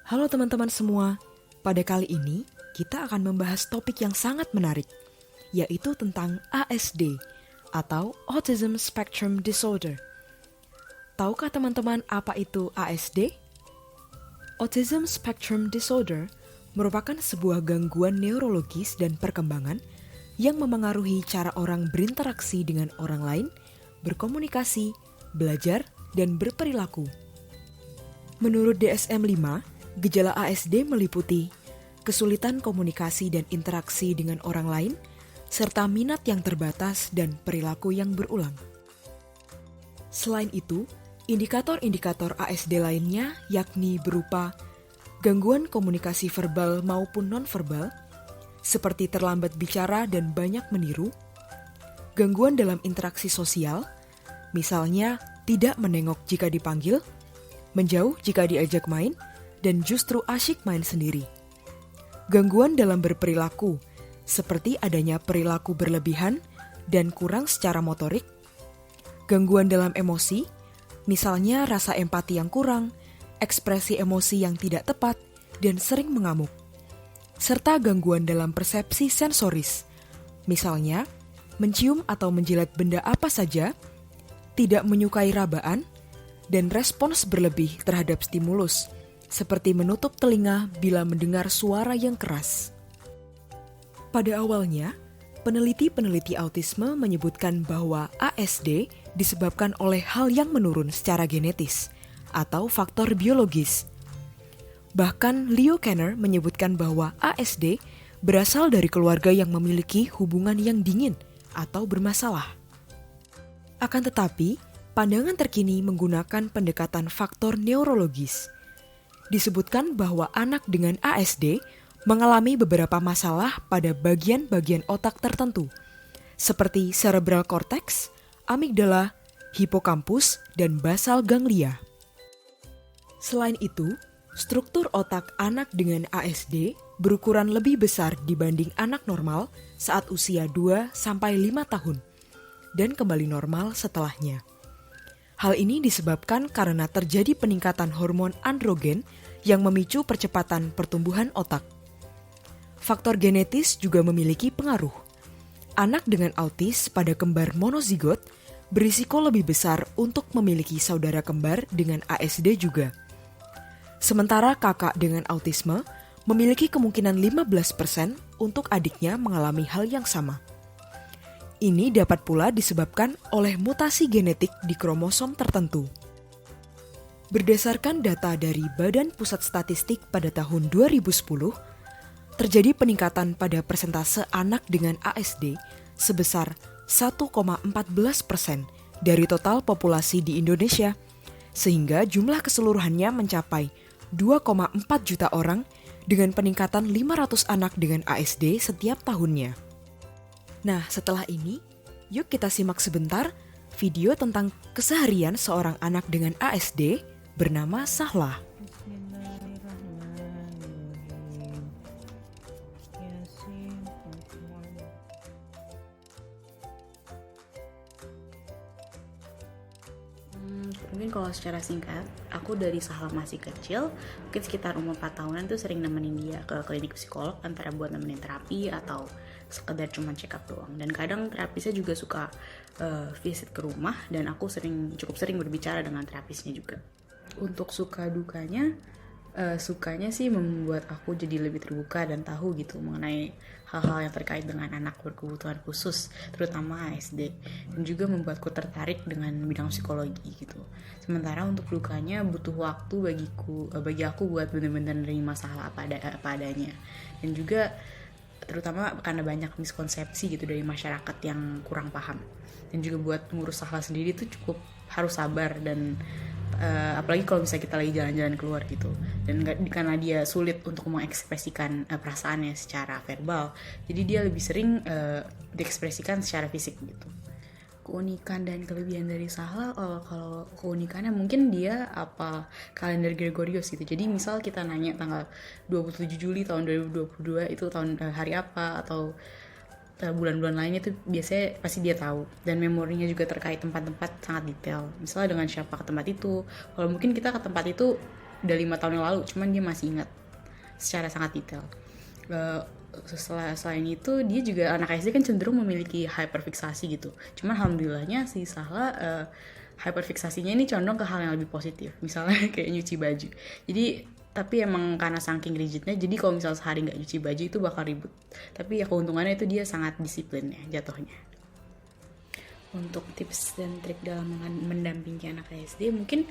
Halo teman-teman semua, pada kali ini kita akan membahas topik yang sangat menarik, yaitu tentang ASD atau Autism Spectrum Disorder. Tahukah teman-teman apa itu ASD? Autism Spectrum Disorder merupakan sebuah gangguan neurologis dan perkembangan yang memengaruhi cara orang berinteraksi dengan orang lain, berkomunikasi, belajar, dan berperilaku. Menurut DSM-5, gejala ASD meliputi kesulitan komunikasi dan interaksi dengan orang lain, serta minat yang terbatas dan perilaku yang berulang. Selain itu, indikator-indikator ASD lainnya yakni berupa gangguan komunikasi verbal maupun nonverbal, seperti terlambat bicara dan banyak meniru, gangguan dalam interaksi sosial, misalnya tidak menengok jika dipanggil, menjauh jika diajak main, dan justru asyik main sendiri. Gangguan dalam berperilaku, seperti adanya perilaku berlebihan dan kurang secara motorik. Gangguan dalam emosi, misalnya rasa empati yang kurang, ekspresi emosi yang tidak tepat, dan sering mengamuk. Serta gangguan dalam persepsi sensoris, misalnya mencium atau menjilat benda apa saja, tidak menyukai rabaan, dan respons berlebih terhadap stimulus, seperti menutup telinga bila mendengar suara yang keras. Pada awalnya, peneliti-peneliti autisme menyebutkan bahwa ASD disebabkan oleh hal yang menurun secara genetis atau faktor biologis. Bahkan Leo Kanner menyebutkan bahwa ASD berasal dari keluarga yang memiliki hubungan yang dingin atau bermasalah. Akan tetapi, pandangan terkini menggunakan pendekatan faktor neurologis. Disebutkan bahwa anak dengan ASD mengalami beberapa masalah pada bagian-bagian otak tertentu, seperti cerebral cortex, amigdala, hipokampus, dan basal ganglia. Selain itu, struktur otak anak dengan ASD berukuran lebih besar dibanding anak normal saat usia 2-5 tahun, dan kembali normal setelahnya. Hal ini disebabkan karena terjadi peningkatan hormon androgen yang memicu percepatan pertumbuhan otak. Faktor genetis juga memiliki pengaruh. Anak dengan autis pada kembar monozigot berisiko lebih besar untuk memiliki saudara kembar dengan ASD juga. Sementara kakak dengan autisme memiliki kemungkinan 15% untuk adiknya mengalami hal yang sama. Ini dapat pula disebabkan oleh mutasi genetik di kromosom tertentu. Berdasarkan data dari Badan Pusat Statistik pada tahun 2010, terjadi peningkatan pada persentase anak dengan ASD sebesar 1,14% dari total populasi di Indonesia, sehingga jumlah keseluruhannya mencapai 2,4 juta orang dengan peningkatan 500 anak dengan ASD setiap tahunnya. Nah, setelah ini, yuk kita simak sebentar video tentang keseharian seorang anak dengan ASD bernama Sahla. Mungkin kalau secara singkat, aku dari Sahla masih kecil, mungkin sekitar umur 4 tahunan tuh sering nemenin dia ke klinik psikolog, antara buat nemenin terapi atau sekedar cuma check up doang. Dan kadang terapisnya juga suka visit ke rumah, dan aku cukup sering berbicara dengan terapisnya juga. Untuk suka dukanya, sukanya sih membuat aku jadi lebih terbuka dan tahu gitu mengenai hal-hal yang terkait dengan anak berkebutuhan khusus, terutama ASD, dan juga membuatku tertarik dengan bidang psikologi gitu. Sementara untuk dukanya butuh waktu bagi aku buat benar-benar nerima masalah apa adanya, dan juga terutama karena banyak miskonsepsi gitu dari masyarakat yang kurang paham. Dan juga buat ngurus Sahla sendiri tuh cukup harus sabar, dan apalagi kalau misalnya kita lagi jalan-jalan keluar gitu, dan karena dia sulit untuk mengekspresikan perasaannya secara verbal, jadi dia lebih sering diekspresikan secara fisik gitu. Keunikan dan kelebihan dari Sahla, kalau keunikannya mungkin dia kalender Gregorius gitu. Jadi misal kita nanya tanggal 27 Juli tahun 2022 itu tahun hari apa, atau bulan-bulan lainnya tuh biasanya pasti dia tahu, dan memorinya juga terkait tempat-tempat sangat detail. Misalnya dengan siapa ke tempat itu, kalau mungkin kita ke tempat itu udah 5 tahun yang lalu, cuman dia masih ingat secara sangat detail. Selain itu dia juga anak SD kan cenderung memiliki hyperfiksasi gitu. Cuman alhamdulillahnya si Sahla hyperfiksasinya ini condong ke hal yang lebih positif. Misalnya kayak nyuci baju. Jadi tapi emang karena saking rigidnya, jadi kalau misalnya sehari nggak nyuci baju itu bakal ribut. Tapi ya keuntungannya itu dia sangat disiplin ya jatuhnya. Untuk tips dan trik dalam mendampingi anak SD mungkin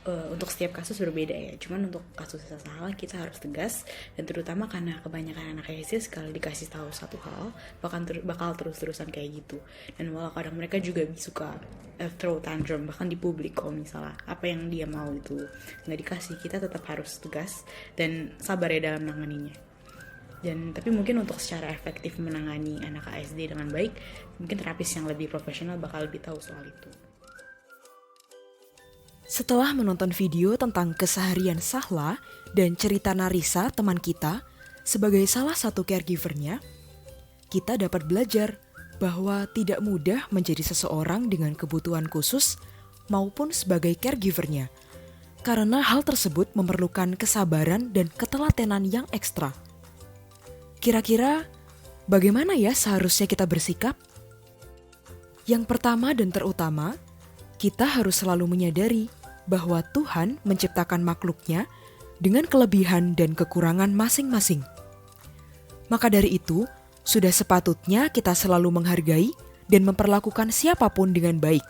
untuk setiap kasus berbeda ya. Cuman untuk kasus Sahla kita harus tegas, dan terutama karena kebanyakan anak SD sekali dikasih tahu satu hal bakal terus-terusan kayak gitu. Dan walau kadang mereka juga suka throw tantrum bahkan di publik kalau misalnya apa yang dia mau itu nggak dikasih, kita tetap harus tegas dan sabar ya dalam menanganinya. Tapi mungkin untuk secara efektif menangani anak ASD dengan baik, mungkin terapis yang lebih profesional bakal lebih tahu soal itu. Setelah menonton video tentang keseharian Sahla dan cerita Narisa teman kita sebagai salah satu caregivernya, kita dapat belajar bahwa tidak mudah menjadi seseorang dengan kebutuhan khusus maupun sebagai caregivernya, karena hal tersebut memerlukan kesabaran dan ketelatenan yang ekstra. Kira-kira bagaimana ya seharusnya kita bersikap? Yang pertama dan terutama, kita harus selalu menyadari bahwa Tuhan menciptakan makhluknya dengan kelebihan dan kekurangan masing-masing. Maka dari itu, sudah sepatutnya kita selalu menghargai dan memperlakukan siapapun dengan baik.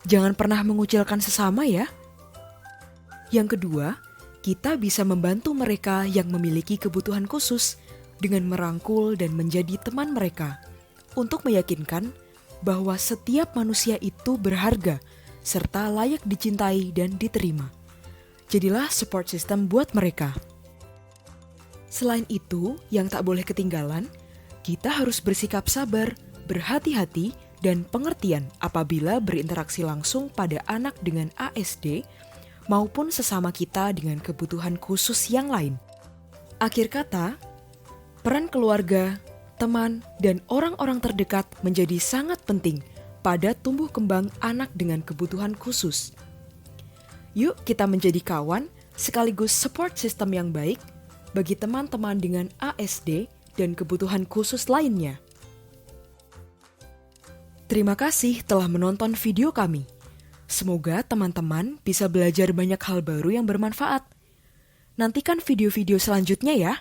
Jangan pernah mengucilkan sesama ya. Yang kedua, kita bisa membantu mereka yang memiliki kebutuhan khusus dengan merangkul dan menjadi teman mereka untuk meyakinkan bahwa setiap manusia itu berharga serta layak dicintai dan diterima. Jadilah support system buat mereka. Selain itu, yang tak boleh ketinggalan, kita harus bersikap sabar, berhati-hati, dan pengertian apabila berinteraksi langsung pada anak dengan ASD maupun sesama kita dengan kebutuhan khusus yang lain. Akhir kata, peran keluarga, teman, dan orang-orang terdekat menjadi sangat penting pada tumbuh kembang anak dengan kebutuhan khusus. Yuk kita menjadi kawan sekaligus support system yang baik bagi teman-teman dengan ASD dan kebutuhan khusus lainnya. Terima kasih telah menonton video kami. Semoga teman-teman bisa belajar banyak hal baru yang bermanfaat. Nantikan video-video selanjutnya ya.